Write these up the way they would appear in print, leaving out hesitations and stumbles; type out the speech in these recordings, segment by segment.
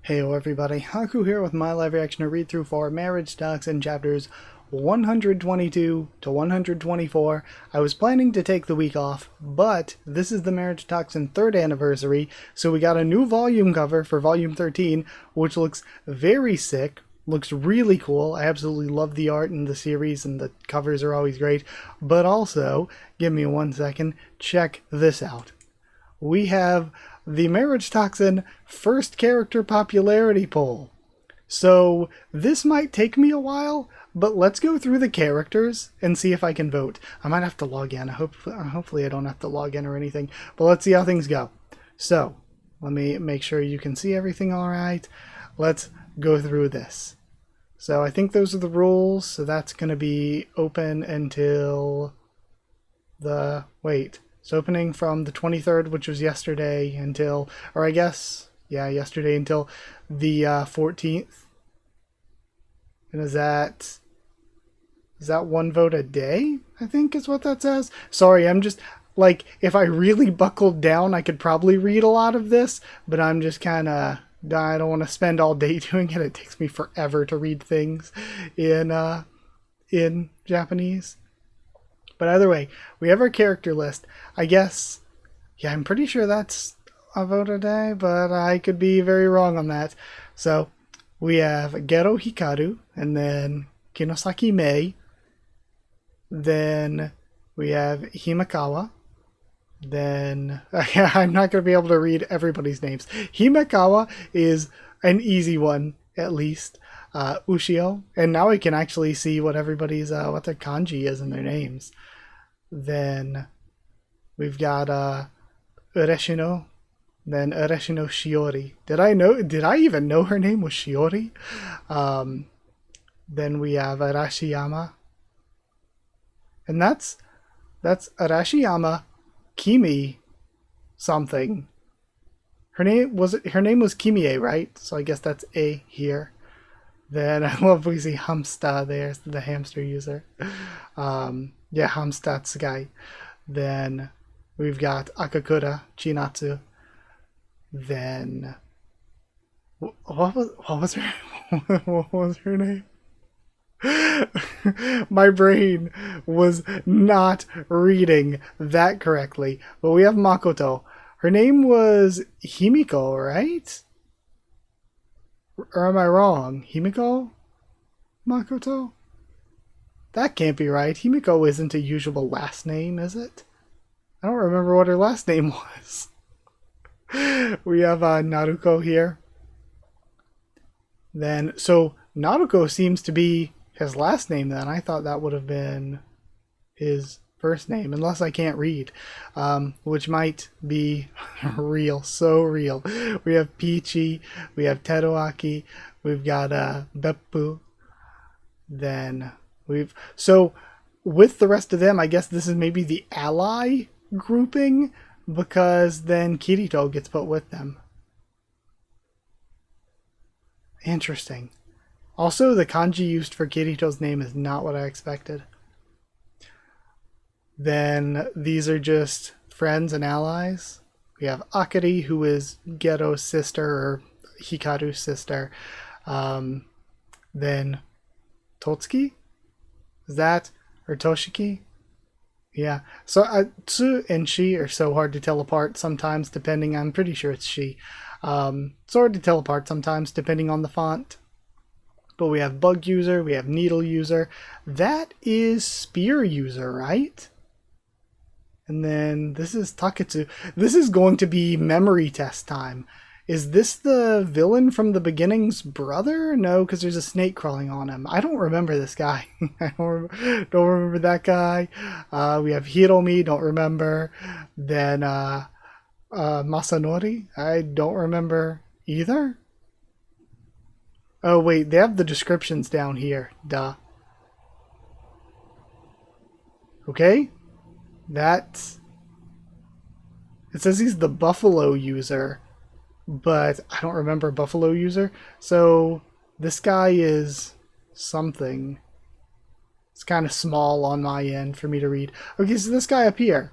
Heyo everybody, Haku here with my live reaction to read through for Marriagetoxin chapters 122 to 124. I was planning to take the week off, but this is the Marriagetoxin 3rd anniversary, so we got a new volume cover for volume 13, which looks very sick, looks really cool. I absolutely love the art in the series, and the covers are always great. But also, give me 1 second, check this out. We have the Marriagetoxin first character popularity poll. So this might take me a while, but let's go through the characters and see if I can vote. I might have to log in. Hopefully I don't have to log in or anything, but let's see how things go. So let me make sure you can see everything all right. Let's go through this. So I think those are the rules. So that's going to be open until the... wait. It's opening from the 23rd, which was yesterday, until, or I guess, yeah, yesterday until the 14th. And is that one vote a day? I think is what that says. Sorry, I'm just, like, if I really buckled down, I could probably read a lot of this, but I'm just kind of, I don't want to spend all day doing it. It takes me forever to read things in Japanese. But either way, we have our character list. I guess, yeah, I'm pretty sure that's a vote a day, but I could be very wrong on that. So we have Gero Hikaru, and then Kinosaki Mei. Then we have Himekawa. Then, I'm not going to be able to read everybody's names. Himekawa is an easy one, at least. Ushio, and now we can actually see what everybody's what their kanji is in their names. Then we've got Ureshino, then Ureshino Shiori. Did I even know her name was Shiori? Then we have Arashiyama, and that's Arashiyama Kimi something. Her name was Kimie, right? So I guess that's A here. Then I love we see Hamsta there, the hamster user. Yeah, Hamstat's guy. Then we've got Akakura Chinatsu. Then what was her name? My brain was not reading that correctly. But we have Makoto. Her name was Himiko, right? Or am I wrong? Himiko? Makoto? That can't be right. Himiko isn't a usual last name, is it? I don't remember what her last name was. We have Naruko here. Then, so Naruko seems to be his last name then. I thought that would have been his first name, unless I can't read, which might be real, so real. We have Peachy, we have Teruaki, we've got Beppu, then so with the rest of them, I guess this is maybe the ally grouping, because then Kirito gets put with them. Interesting. Also, the kanji used for Kirito's name is not what I expected. Then these are just friends and allies. We have Akari, who is Gero's sister, or Hikaru's sister. Then Totsuki? Is that? Or Toshiki? Yeah. So Tsu and Shi are so hard to tell apart sometimes, depending. I'm pretty sure it's Shi. It's hard to tell apart sometimes, depending on the font. But we have Bug User, we have Needle User. That is Spear User, right? And then this is Taketsu. This is going to be memory test time. Is this the villain from the beginning's brother? No, because there's a snake crawling on him. I don't remember this guy. I don't remember that guy. We have Hiromi, don't remember. Then Masanori, I don't remember either. Oh wait, they have the descriptions down here. Duh. Okay. It says he's the Buffalo user, but I don't remember Buffalo user. So this guy is something. It's kind of small on my end for me to read. Okay, so this guy up here.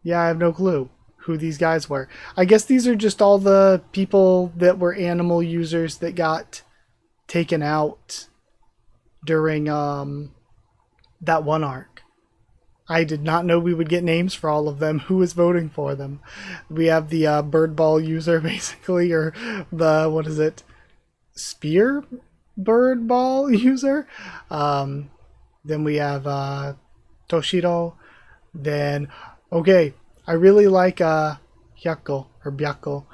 Yeah, I have no clue. who these guys were. I guess these are just all the people that were animal users that got taken out during that one arc. I did not know we would get names for all of them. Who was voting for them? We have the bird ball user, basically, or the, what is it? Spear bird ball user. Then we have Toshiro. Then, okay, I really like Hyako or Byako.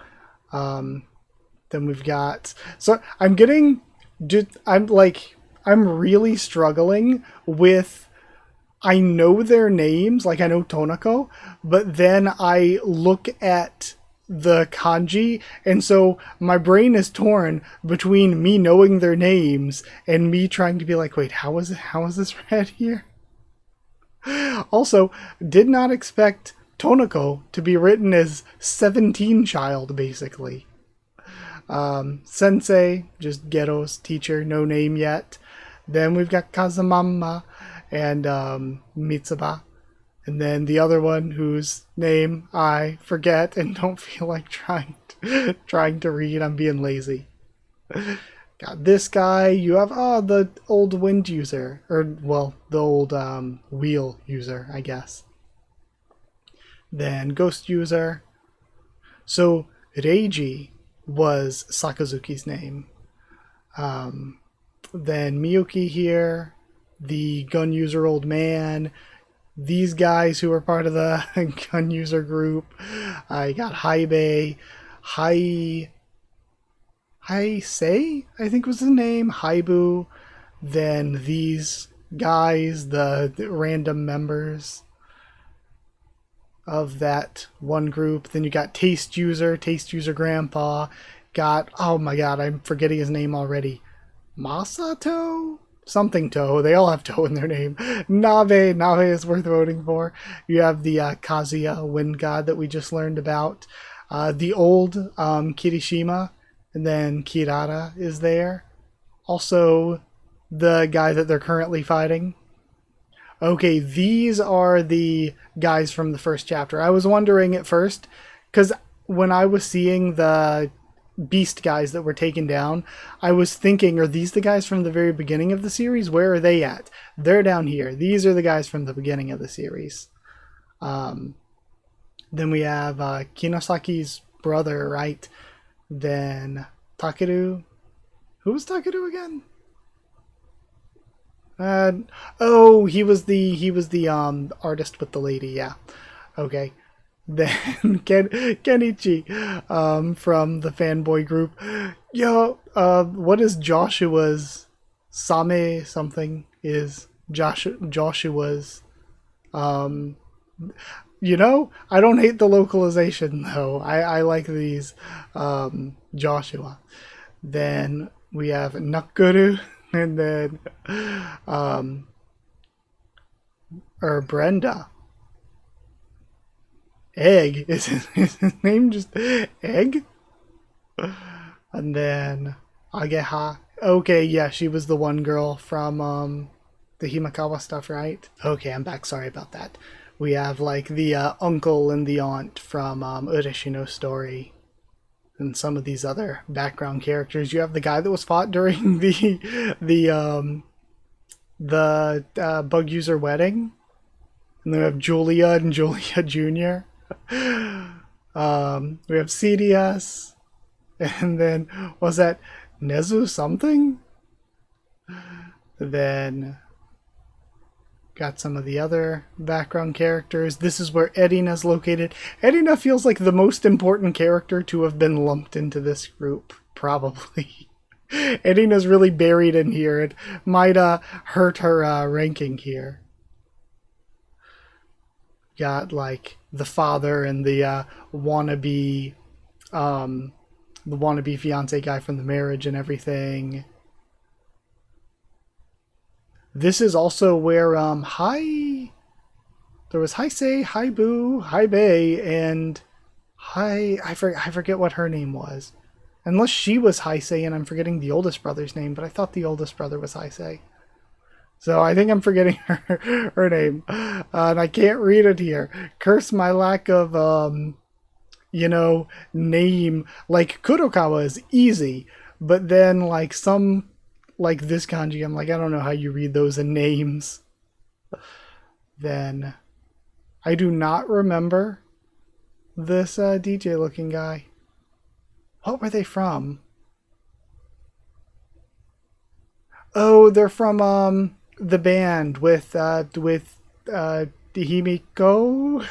Then we've got, so I'm really struggling with, I know their names, like I know Tonako, but then I look at the kanji, and so my brain is torn between me knowing their names and me trying to be like, wait, how is this read here? Also, did not expect Tonako to be written as 17 child, basically. Sensei, just Gero's teacher, no name yet. Then we've got Kazamama and Mitsuba. And then the other one whose name I forget and don't feel like trying to read. I'm being lazy. Got this guy. You have the old wind user, or well, the old wheel user, I guess. Then ghost user. So Reiji was Sakazuki's name. Then Miyuki here, the gun user old man. These guys who are part of the gun user group. I got Haibei, Haisei, I think was the name, Haibu. Then these guys, the random members of that one group. Then you got Taste User Grandpa. Got, oh my god, I'm forgetting his name already. Masato? Something To. They all have To in their name. Nabe is worth voting for. You have the Kazuya, wind god that we just learned about. The old Kirishima, and then Kirara is there. Also, the guy that they're currently fighting. Okay, these are the guys from the first chapter. I was wondering at first, because when I was seeing the beast guys that were taken down, I was thinking, are these the guys from the very beginning of the series? Where are they at? They're down here. These are the guys from the beginning of the series. Then we have Kinosaki's brother, right? Then Takeru. Who was Takeru again? He was the artist with the lady, yeah. Okay. Then Kenichi from the fanboy group. Yo, what is Joshua's Same something is Joshua's you know, I don't hate the localization though. I like these Joshua. Then we have Nakuru, and then Brenda. Egg. Is his name just Egg? And then Ageha. Okay, yeah, she was the one girl from the Himakawa stuff, right? Okay, I'm back. Sorry about that. We have like the uncle and the aunt from Ureshino's story, and some of these other background characters. You have the guy that was fought during the bug user wedding, and then we have Julia and Julia Jr. We have CDS, and then was that Nezu something? Then got some of the other background characters. This is where Erina's located. Erina feels like the most important character to have been lumped into this group, probably. Erina's really buried in here. It might hurt her ranking here. Got like the father and the wannabe fiance guy from the marriage and everything. This is also where there was Haisei, Haibu, Haibei, and I forget what her name was. Unless she was Haisei and I'm forgetting the oldest brother's name, but I thought the oldest brother was Haisei. So I think I'm forgetting her name. And I can't read it here. Curse my lack of you know, name. Like Kurokawa is easy, but then like some like this kanji, I'm like, I don't know how you read those in names. Then I do not remember this DJ looking guy. What were they from? Oh, they're from the band with Himiko,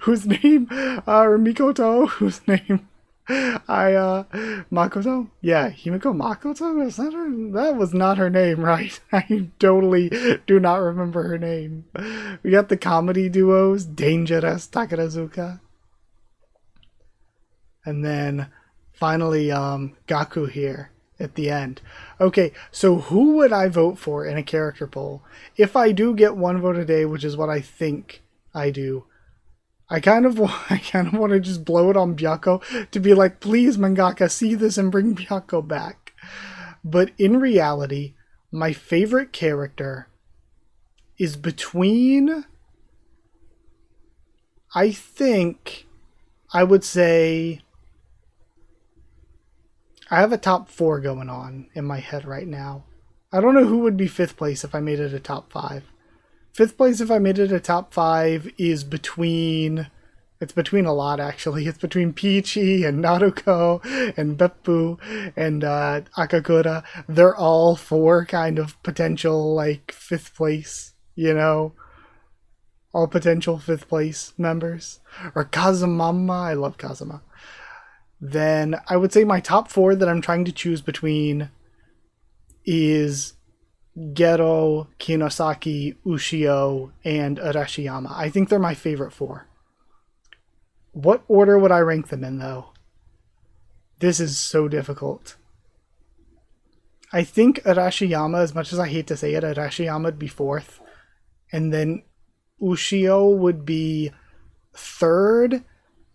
whose name or Mikoto, whose name Makoto? Yeah, Himiko Makoto? Is that her? That was not her name, right? I totally do not remember her name. We got the comedy duos, Dangerous Takarazuka. And then finally Gaku here at the end. Okay, so who would I vote for in a character poll? If I do get one vote a day, which is what I think I do, I kind of want to just blow it on Byakko to be like, please, mangaka, see this and bring Byakko back. But in reality, my favorite character is between, I think, I would say, I have a top 4 going on in my head right now. I don't know who would be 5th place if I made it a top 5. 5th place if I made it a top 5 is between... It's between a lot, actually. It's between Peachy and Naruko and Beppu and Akakura. They're all 4 kind of potential, like, 5th place, you know? All potential 5th place members. Or Kazumama. I love Kazuma. Then I would say my top 4 that I'm trying to choose between is Gero, Kinosaki, Ushio, and Arashiyama. I think they're my favorite 4. What order would I rank them in, though? This is so difficult. I think Arashiyama, as much as I hate to say it, Arashiyama would be 4th. And then Ushio would be 3rd.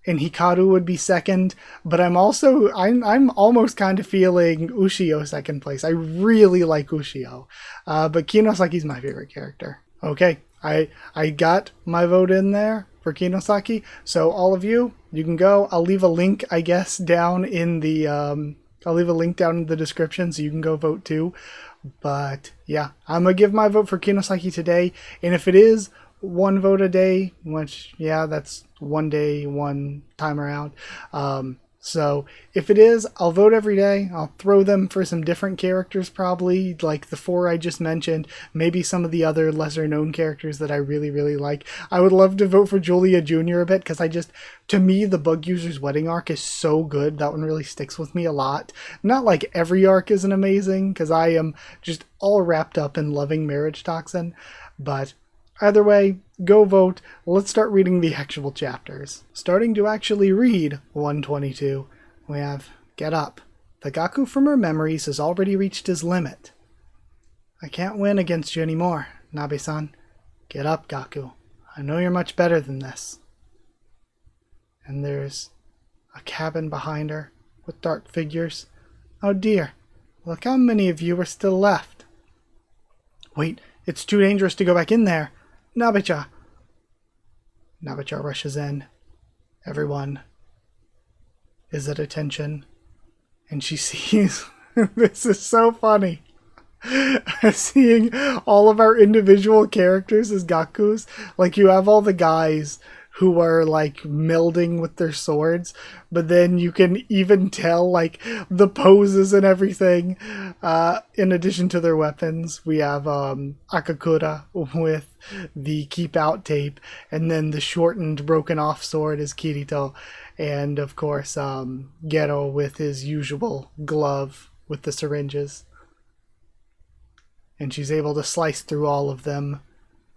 And Hikaru would be 2nd, but I'm almost kind of feeling Ushio 2nd place. I really like Ushio, but Kinosaki's my favorite character. Okay, I got my vote in there for Kinosaki, so all of you can go. I'll leave a link, I guess, down in the description so you can go vote too. But yeah, I'm gonna give my vote for Kinosaki today, and if it is 1 vote a day, which, yeah, that's 1 day, 1 time around. So if it is, I'll vote every day. I'll throw them for some different characters, probably, like the 4 I just mentioned, maybe some of the other lesser known characters that I really, really like. I would love to vote for Julia Jr. a bit, because to me, the Bug User's Wedding arc is so good. That one really sticks with me a lot. Not like every arc isn't amazing, because I am just all wrapped up in loving MARRIAGETOXIN, but either way, go vote. Let's start reading the actual chapters. Starting to actually read 122, we have Get Up. The Gaku from her memories has already reached his limit. I can't win against you anymore, Nabe-san. Get up, Gaku. I know you're much better than this. And there's a cabin behind her with dark figures. Oh dear, look how many of you are still left. Wait, it's too dangerous to go back in there. Nabe-cha. Nabe-cha rushes in. Everyone is at attention. And she sees... This is so funny. Seeing all of our individual characters as Gakus. Like, you have all the guys who are, like, melding with their swords. But then you can even tell, like, the poses and everything. In addition to their weapons, we have Akakura with the keep out tape. And then the shortened, broken off sword is Kirito. And, of course, Gero with his usual glove with the syringes. And she's able to slice through all of them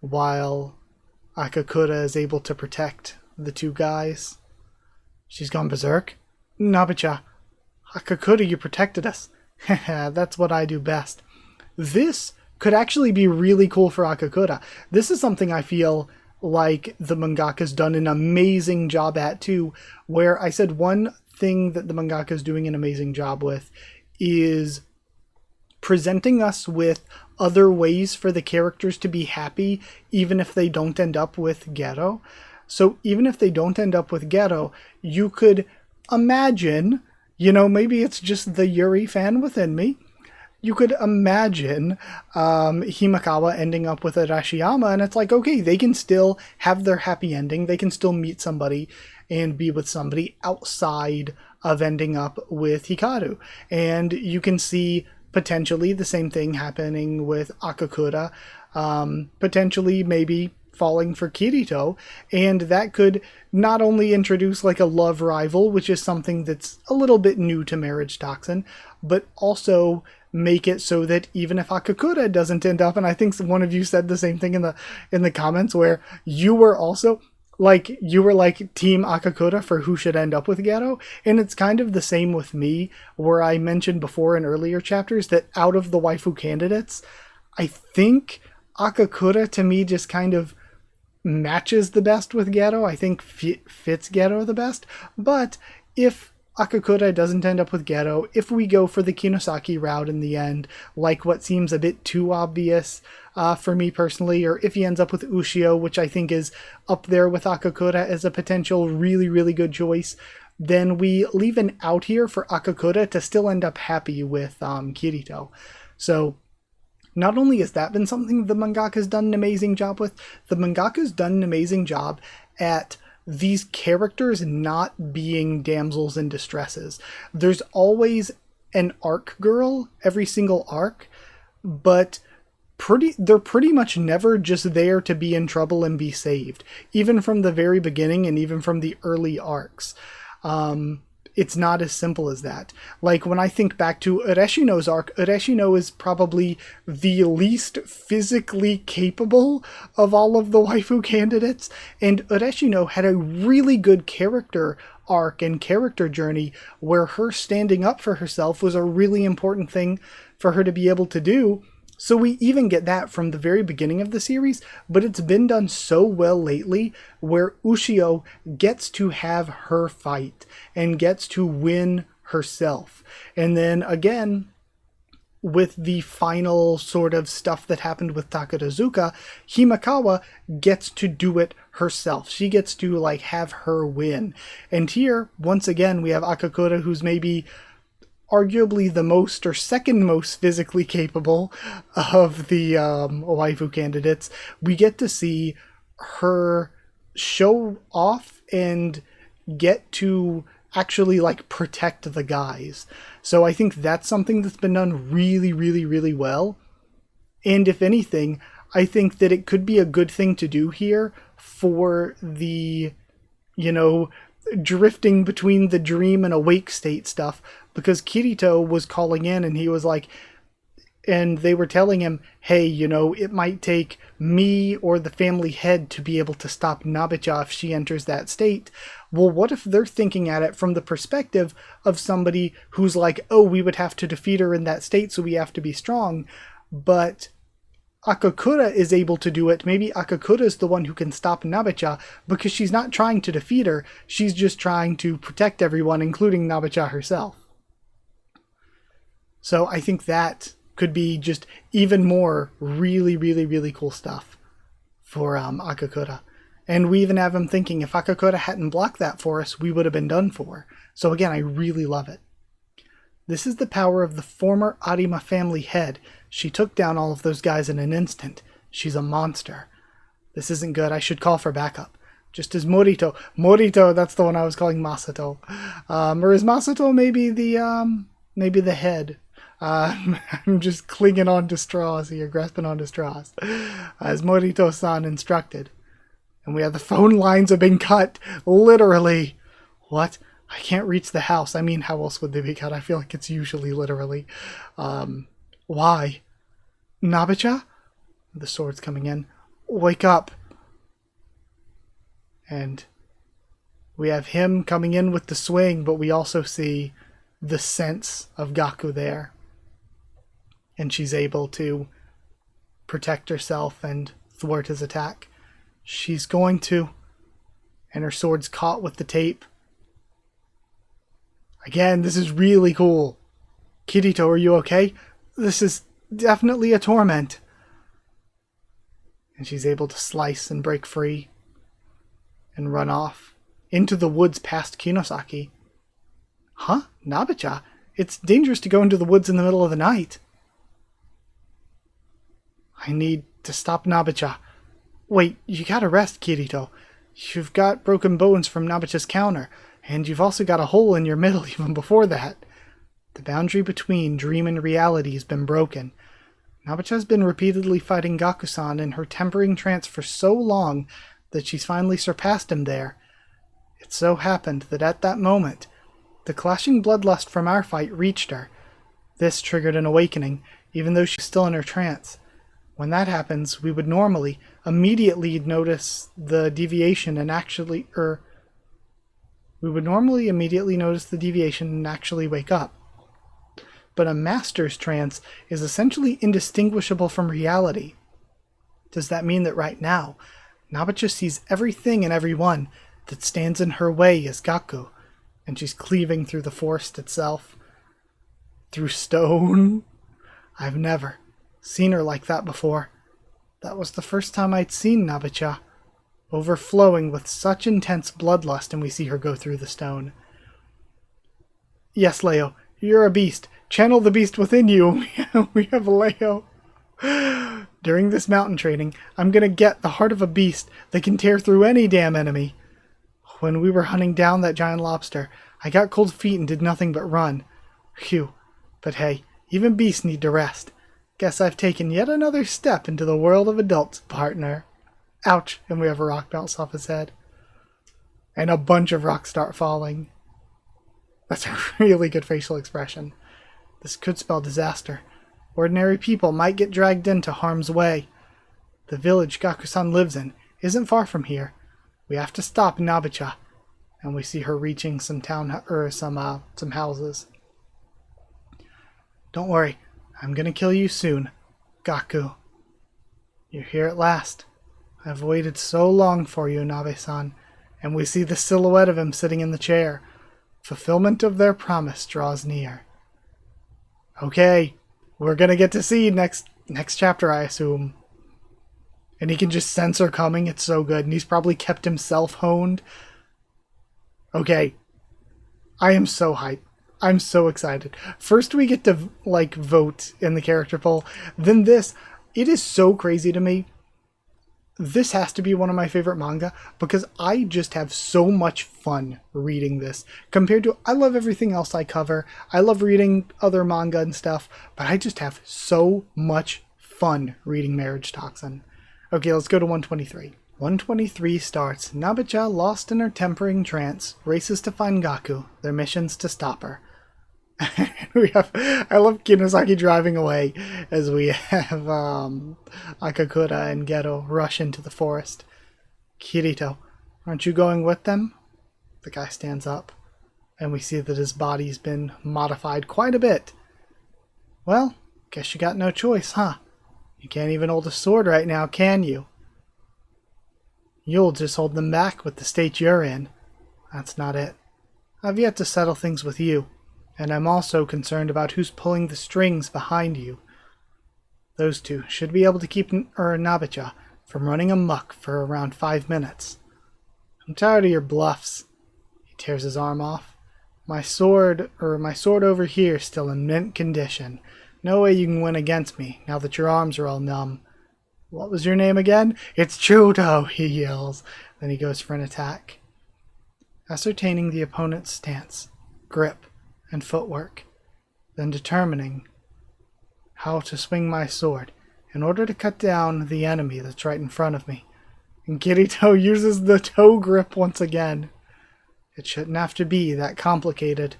while Akakura is able to protect the 2 guys. She's gone berserk? Nabe-cha. Akakura, you protected us. That's what I do best. This could actually be really cool for Akakura. This is something I feel like the mangaka's done an amazing job at too, where I said one thing that the mangaka's doing an amazing job with is presenting us with other ways for the characters to be happy, even if they don't end up with Gero. So even if they don't end up with Gero, you could imagine, you know, maybe it's just the Yuri fan within me, you could imagine Himekawa ending up with Arashiyama, and it's like, okay, they can still have their happy ending. They can still meet somebody and be with somebody outside of ending up with Hikaru. And you can see potentially the same thing happening with Akakura, potentially maybe falling for Kirito, and that could not only introduce like a love rival, which is something that's a little bit new to Marriage Toxin, but also make it so that even if Akakura doesn't end up, and I think one of you said the same thing in the comments where you were also like, you were like team Akakura for who should end up with Gero, and it's kind of the same with me, where I mentioned before in earlier chapters that out of the waifu candidates, I think Akakura to me just kind of matches the best with Gero. I think fits Gero the best, but if Akakura doesn't end up with Gero, if we go for the Kinosaki route in the end, like what seems a bit too obvious for me personally, or if he ends up with Ushio, which I think is up there with Akakura as a potential really, really good choice, then we leave an out here for Akakura to still end up happy with Kirito. So not only has that been something the mangaka's done an amazing job with, the mangaka's done an amazing job at these characters not being damsels in distresses. There's always an arc girl every single arc, but they're pretty much never just there to be in trouble and be saved. Even from the very beginning and even from the early arcs. It's not as simple as that. Like, when I think back to Ureshino's arc, Ureshino is probably the least physically capable of all of the waifu candidates, and Ureshino had a really good character arc and character journey where her standing up for herself was a really important thing for her to be able to do. So we even get that from the very beginning of the series, but it's been done so well lately where Ushio gets to have her fight and gets to win herself. And then again, with the final sort of stuff that happened with Takarazuka, Himekawa gets to do it herself. She gets to like have her win. And here, once again, we have Akakura, who's maybe arguably the most or second most physically capable of the waifu candidates. We get to see her show off and get to actually like protect the guys. So I think that's something that's been done really, really, really well. And if anything, I think that it could be a good thing to do here for the, you know, drifting between the dream and awake state stuff, because Kirito was calling in and he was like, and they were telling him, hey, you know, it might take me or the family head to be able to stop Nabicha if she enters that state. Well, what if they're thinking at it from the perspective of somebody who's like, oh, we would have to defeat her in that state, so we have to be strong, but Akakura is able to do it. Maybe Akakura is the one who can stop Nabicha because she's not trying to defeat her. She's just trying to protect everyone, including Nabicha herself. So I think that could be just even more really, really, really cool stuff for Akakura. And we even have him thinking, if Akakura hadn't blocked that for us, we would have been done for. So again, I really love it. This is the power of the former Arima family head. She took down all of those guys in an instant. She's a monster. This isn't good. I should call for backup. Just as Morito. Morito, that's the one I was calling Masato. Or is Masato maybe the head? I'm just clinging on to straws here, grasping onto straws. As Morito-san instructed. And we have the phone lines have been cut. Literally. What? I can't reach the house. I mean, how else would they be cut? I feel like it's usually literally. Why? Nabicha? The sword's coming in. Wake up. And we have him coming in with the swing, but we also see the sense of Gaku there. And she's able to protect herself and thwart his attack. She's going to. And her sword's caught with the tape. Again, this is really cool. Kirito, are you okay? This is definitely a torment. And she's able to slice and break free. and run off into the woods past Kinosaki. Huh? Nabicha? It's dangerous to go into the woods in the middle of the night. I need to stop Nabicha. Wait, you gotta rest, Kirito. You've got broken bones from Nabicha's counter, and you've also got a hole in your middle even before that. The boundary between dream and reality has been broken. Nabicha's been repeatedly fighting Gaku-san in her tempering trance for so long that she's finally surpassed him there. It so happened that at that moment, the clashing bloodlust from our fight reached her. This triggered an awakening, even though she's still in her trance. When that happens, we would normally immediately notice the deviation and actually wake up. But a master's trance is essentially indistinguishable from reality. Does that mean that right now, Nabicha sees everything and everyone that stands in her way as Gaku, and she's cleaving through the forest itself? Through stone? I've never seen her like that before. That was the first time I'd seen Nabicha, overflowing with such intense bloodlust, and we see her go through the stone. Yes, Leo, you're a beast. Channel the beast within you. We have Leo. During this mountain training, I'm gonna get the heart of a beast that can tear through any damn enemy. When we were hunting down that giant lobster, I got cold feet and did nothing but run. Phew. But hey, even beasts need to rest. Guess I've taken yet another step into the world of adults, partner. Ouch, and we have a rock bounce off his head. And a bunch of rocks start falling. That's a really good facial expression. This could spell disaster. Ordinary people might get dragged into harm's way. The village Gaku-san lives in isn't far from here. We have to stop Nabicha. And we see her reaching some houses. Don't worry, I'm gonna kill you soon, Gaku. You're here at last. I've waited so long for you, Nabe-san. And we see the silhouette of him sitting in the chair. Fulfillment of their promise draws near. Okay, we're gonna get to see next chapter, I assume. And he can just sense her coming. It's so good. And he's probably kept himself honed. Okay, I am so hyped. I'm so excited. First we get to vote in the character poll. Then this. It is so crazy to me. This has to be one of my favorite manga because I just have so much fun reading this. Compared to, I love everything else I cover. I love reading other manga and stuff, but I just have so much fun reading Marriage Toxin. Okay, let's go to 123. 123 starts. Nabicha, lost in her tempering trance, races to find Gaku. Their mission's to stop her. I love Kinosaki driving away as we have Akakura and Geto rush into the forest. Kirito, aren't you going with them? The guy stands up, and we see that his body's been modified quite a bit. Well, guess you got no choice, huh? You can't even hold a sword right now, can you? You'll just hold them back with the state you're in. That's not it. I've yet to settle things with you. And I'm also concerned about who's pulling the strings behind you. Those two should be able to keep Nabicha from running amok for around 5 minutes. I'm tired of your bluffs. He tears his arm off. My sword over here is still in mint condition. No way you can win against me now that your arms are all numb. What was your name again? It's Chuto, he yells. Then he goes for an attack. Ascertaining the opponent's stance, grip, and footwork, then determining how to swing my sword in order to cut down the enemy that's right in front of me. And Kirito uses the toe grip once again. It shouldn't have to be that complicated.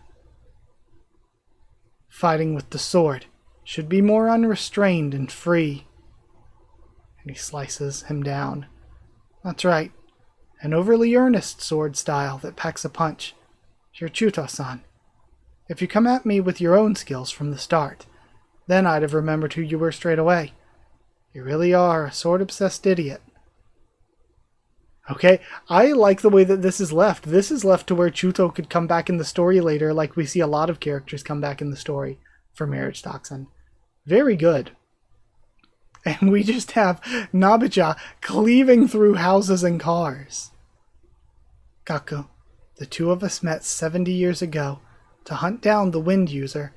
Fighting with the sword should be more unrestrained and free. And he slices him down. That's right, an overly earnest sword style that packs a punch. You're Chuto-san. If you come at me with your own skills from the start, then I'd have remembered who you were straight away. You really are a sword-obsessed idiot. Okay, I like the way that this is left. This is left to where Chuto could come back in the story later, like we see a lot of characters come back in the story for Marriage Toxin. Very good. And we just have Nabicha cleaving through houses and cars. Kaku, the two of us met 70 years ago to hunt down the Wind User.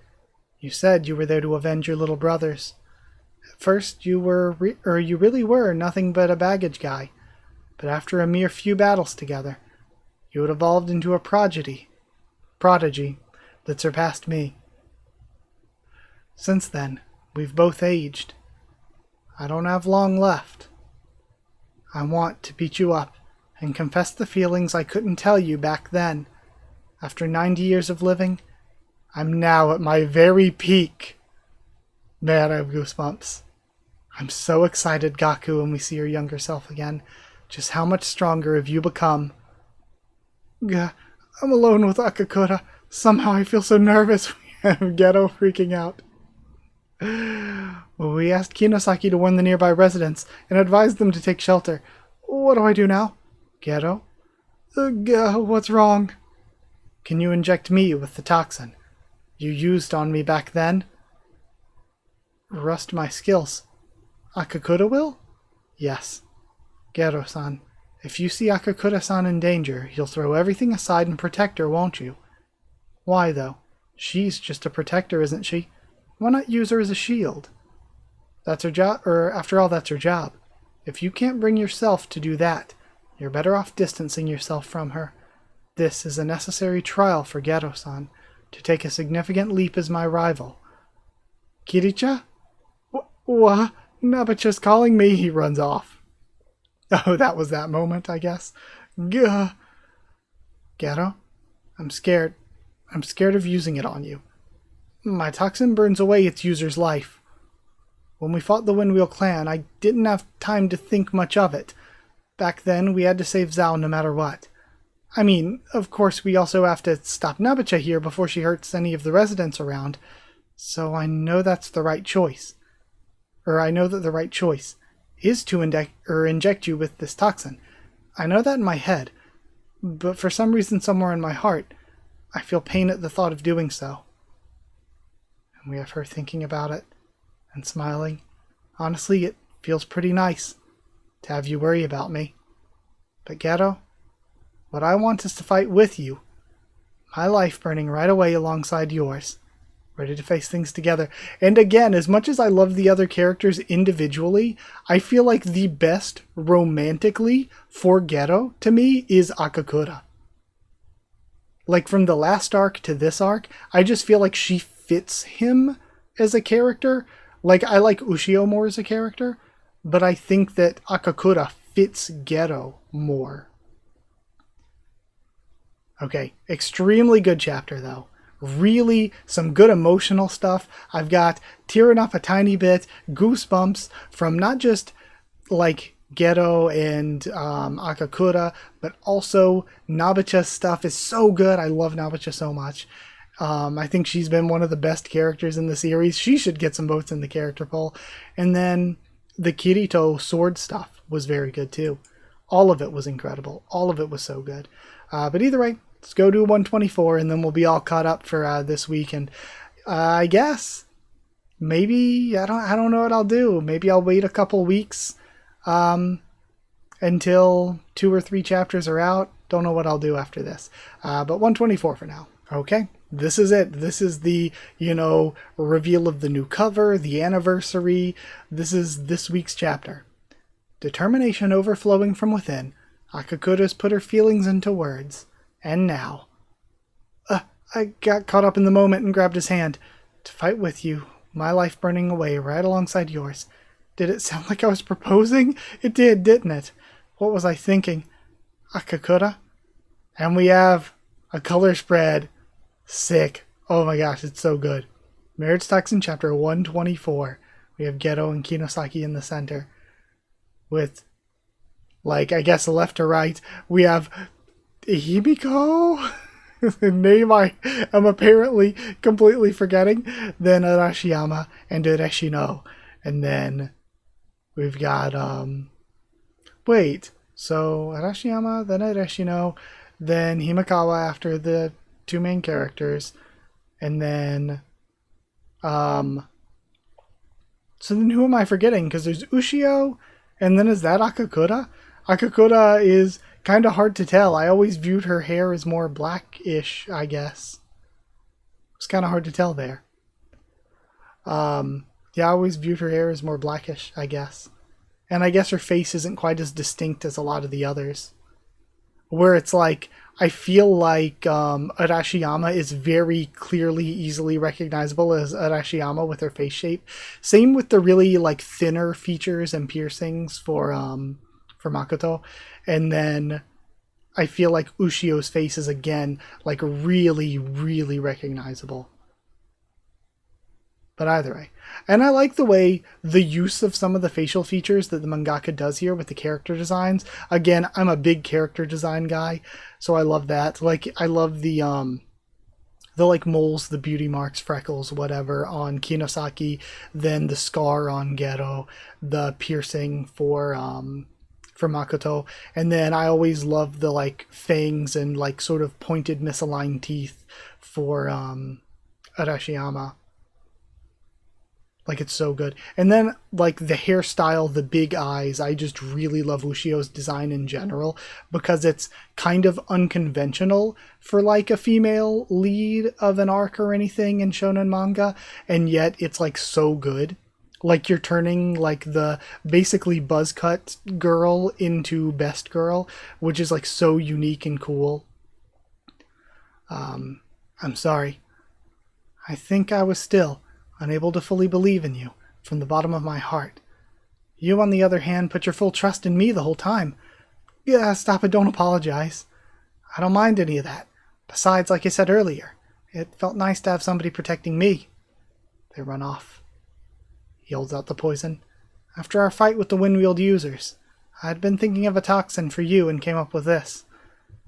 You said you were there to avenge your little brothers. At first, you really were nothing but a baggage guy, but after a mere few battles together, you had evolved into a prodigy that surpassed me. Since then, we've both aged. I don't have long left. I want to beat you up and confess the feelings I couldn't tell you back then. After 90 years of living, I'm now at my very peak. Man, I have goosebumps. I'm so excited, Gaku, when we see your younger self again. Just how much stronger have you become? I'm alone with Akakura. Somehow I feel so nervous. We have Geto freaking out. Well, we asked Kinosaki to warn the nearby residents and advised them to take shelter. What do I do now? Geto? What's wrong? Can you inject me with the toxin you used on me back then? Rust my skills. Akakura will? Yes. Geto-san, if you see Akakura-san in danger, you'll throw everything aside and protect her, won't you? Why, though? She's just a protector, isn't she? Why not use her as a shield? That's her job, or after all, that's her job. If you can't bring yourself to do that, you're better off distancing yourself from her. This is a necessary trial for Geto-san, to take a significant leap as my rival. Kiricha? What? Nabacha's calling me, he runs off. Oh, that was that moment, I guess. Gah. Geto? I'm scared. I'm scared of using it on you. My toxin burns away its user's life. When we fought the Windwheel clan, I didn't have time to think much of it. Back then, we had to save Zao no matter what. I mean, of course, we also have to stop Nabacha here before she hurts any of the residents around. So I know that's the right choice. Or I know that the right choice is to inject you with this toxin. I know that in my head, but for some reason somewhere in my heart, I feel pain at the thought of doing so. And we have her thinking about it and smiling. Honestly, it feels pretty nice to have you worry about me. But Geto, what I want is to fight with you. My life burning right away alongside yours. Ready to face things together. And again, as much as I love the other characters individually, I feel like the best romantically for Geto, to me, is Akakura. Like, from the last arc to this arc, I just feel like she fits him as a character. Like, I like Ushio more as a character, but I think that Akakura fits Geto more. Okay, extremely good chapter, though. Really some good emotional stuff. I've got tearing up a tiny bit, goosebumps from not just like Geto and Akakura, but also Nabacha's stuff is so good. I love Nabacha so much. I think she's been one of the best characters in the series. She should get some votes in the character poll. And then the Kirito sword stuff was very good too. All of it was incredible. All of it was so good. But either way, let's go to 124 and then we'll be all caught up for this week. And I guess maybe I don't know what I'll do. Maybe I'll wait a couple weeks until 2 or 3 chapters are out. Don't know what I'll do after this. But 124 for now. Okay, this is it. This is the, reveal of the new cover, the anniversary. This is this week's chapter. Determination overflowing from within, Akakura's put her feelings into words. And now. I got caught up in the moment and grabbed his hand. To fight with you, my life burning away right alongside yours. Did it sound like I was proposing? It did, didn't it? What was I thinking? Akakura? And we have a color spread. Sick. Oh my gosh, it's so good. Marriage-Toxin chapter 124. We have Geto and Kinosaki in the center. With, I guess left to right, we have Himiko, the name I am apparently completely forgetting, then Arashiyama and Ureshino. And then we've got, so Arashiyama, then Ureshino, then Himikawa after the 2 main characters, and then, so then who am I forgetting? Because there's Ushio, and then is that Akakura? Akakura is kind of hard to tell. I always viewed her hair as more blackish, I guess. It's kind of hard to tell there. Yeah, I always viewed her hair as more blackish, I guess. And I guess her face isn't quite as distinct as a lot of the others. Where it's like, I feel like Arashiyama is very clearly, easily recognizable as Arashiyama with her face shape. Same with the really like thinner features and piercings for Makoto. And then I feel like Ushio's face is again like really, really recognizable. But either way. And I like the way the use of some of the facial features that the mangaka does here with the character designs. Again, I'm a big character design guy, so I love that. Like, I love the like moles, the beauty marks, freckles, whatever on Kinosaki, then the scar on Gero, the piercing for Makoto, and then I always love the like fangs and like sort of pointed misaligned teeth for Arashiyama. Like, it's so good. And then, like, the hairstyle, the big eyes, I just really love Ushio's design in general because it's kind of unconventional for, like, a female lead of an arc or anything in shonen manga, and yet it's, like, so good. Like, you're turning, like, the basically buzz cut girl into best girl, which is, like, so unique and cool. I'm sorry. I think I was still unable to fully believe in you from the bottom of my heart. You, on the other hand, put your full trust in me the whole time. Yeah, stop it, don't apologize. I don't mind any of that. Besides, like I said earlier, it felt nice to have somebody protecting me. They run off. He holds out the poison. After our fight with the wind-wheeled users, I had been thinking of a toxin for you and came up with this.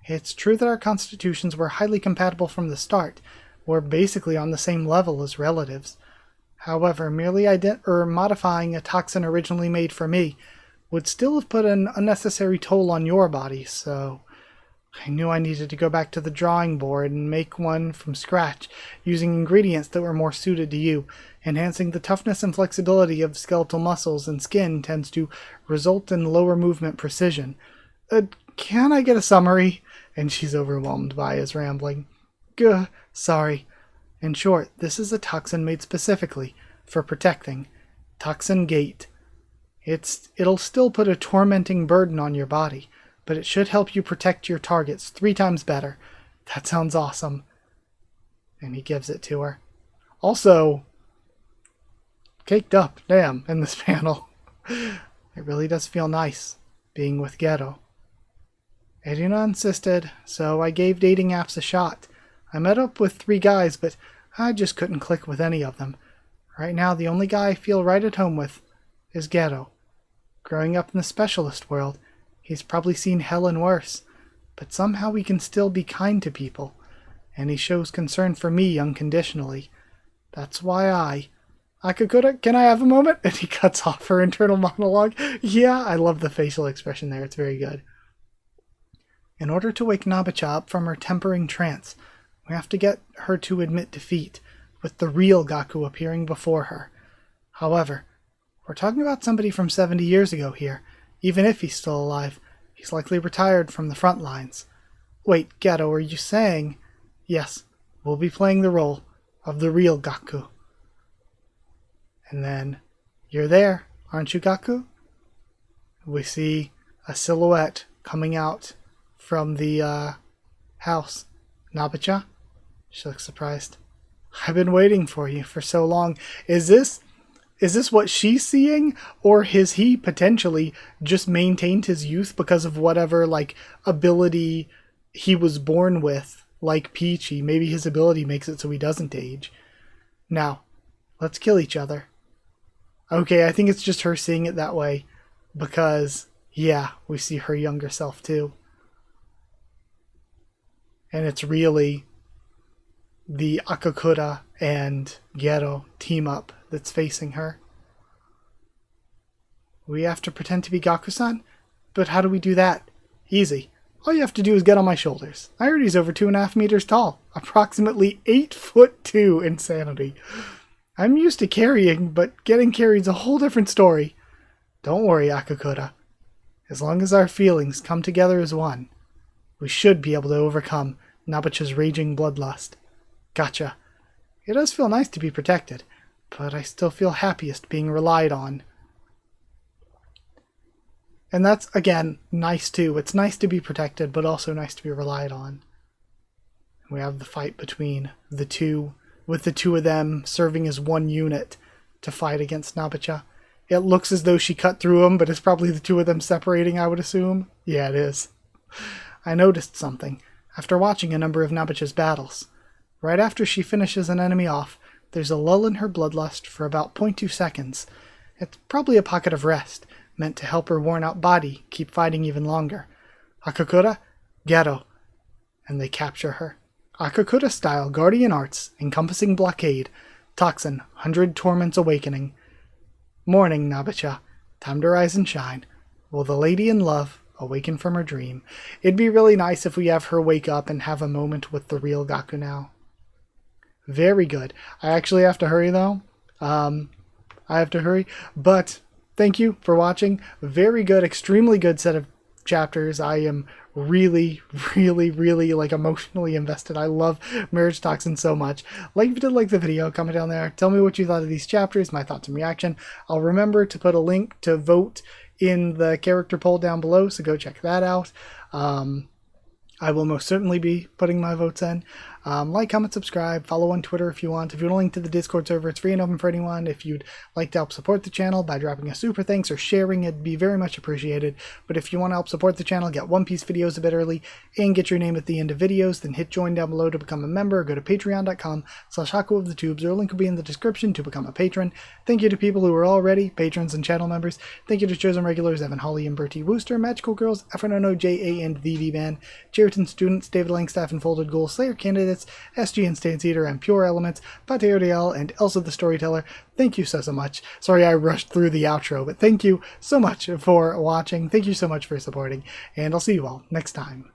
It's true that our constitutions were highly compatible from the start. We're basically on the same level as relatives. However, merely modifying a toxin originally made for me would still have put an unnecessary toll on your body, so I knew I needed to go back to the drawing board and make one from scratch, using ingredients that were more suited to you. Enhancing the toughness and flexibility of skeletal muscles and skin tends to result in lower movement precision. Can I get a summary? And she's overwhelmed by his rambling. Sorry. In short, this is a toxin made specifically for protecting. Toxin Gate. It'll still put a tormenting burden on your body, but it should help you protect your targets 3 times better. That sounds awesome. And he gives it to her. Also, caked up, damn, in this panel. It really does feel nice being with Gero. Erina insisted, so I gave dating apps a shot. I met up with 3 guys, but I just couldn't click with any of them. Right now, the only guy I feel right at home with is Gero. Growing up in the specialist world, he's probably seen hell and worse, but somehow he can still be kind to people, and he shows concern for me unconditionally. That's why Akakura, can I have a moment? And he cuts off her internal monologue. Yeah, I love the facial expression there. It's very good. In order to wake Nabicha up from her tempering trance, we have to get her to admit defeat, with the real Gaku appearing before her. However, we're talking about somebody from 70 years ago here. Even if he's still alive, he's likely retired from the front lines. Wait, Gero, are you saying? Yes, we'll be playing the role of the real Gaku. And then, you're there, aren't you, Gaku? We see a silhouette coming out from the house. Nabicha? She looks surprised. I've been waiting for you for so long. Is this what she's seeing? Or has he potentially just maintained his youth because of whatever, like, ability he was born with, like Peachy? Maybe his ability makes it so he doesn't age. Now, let's kill each other. Okay, I think it's just her seeing it that way. Because, yeah, we see her younger self too. And it's really the Akakura and Gero team up that's facing her. We have to pretend to be Gaku-san? But how do we do that? Easy. All you have to do is get on my shoulders. I heard he's over 2.5 meters tall. Approximately 8'2" insanity. I'm used to carrying, but getting carried's a whole different story. Don't worry, Akakura. As long as our feelings come together as one, we should be able to overcome Nabicha's raging bloodlust. Gotcha. It does feel nice to be protected, but I still feel happiest being relied on. And that's, again, nice too. It's nice to be protected, but also nice to be relied on. We have the fight between the two, with the two of them serving as one unit to fight against Nabicha. It looks as though she cut through them, but it's probably the two of them separating, I would assume. Yeah, it is. I noticed something after watching a number of Nabicha's battles. Right after she finishes an enemy off, there's a lull in her bloodlust for about 0.2 seconds. It's probably a pocket of rest, meant to help her worn-out body keep fighting even longer. Akakura, Gero, and they capture her. Akakura-style guardian arts, encompassing blockade, toxin, 100 torments awakening. Morning, Nabicha. Time to rise and shine. Will the lady in love awaken from her dream? It'd be really nice if we have her wake up and have a moment with the real Gaku now. Very good. I actually have to hurry, though. I have to hurry, but thank you for watching. Very good, extremely good set of chapters. I am really, really like emotionally invested. I love MARRIAGETOXIN so much. Like if you did like the video, comment down there. Tell me what you thought of these chapters, my thoughts and reaction. I'll remember to put a link to vote in the character poll down below, so go check that out. I will most certainly be putting my votes in. Like, comment, subscribe, follow on Twitter if you want. If you want a link to the Discord server, it's free and open for anyone. If you'd like to help support the channel by dropping a super thanks or sharing, it'd be very much appreciated. But if you want to help support the channel, get One Piece videos a bit early, and get your name at the end of videos, then hit join down below to become a member, or go to patreon.com/Haku of the Tubes, or a link will be in the description to become a patron. Thank you to people who are already patrons and channel members. Thank you to chosen regulars Evan Holly and Bertie Wooster, Magical Girls, FNNO, JA, and the V-Man, Cheriton students, David Langstaff and Folded Goal, Slayer candidates, SG and Stance Eater, and Pure Elements, Pateo DL, and Elsa the Storyteller. Thank you so much. Sorry I rushed through the outro, but thank you so much for watching. Thank you so much for supporting, and I'll see you all next time.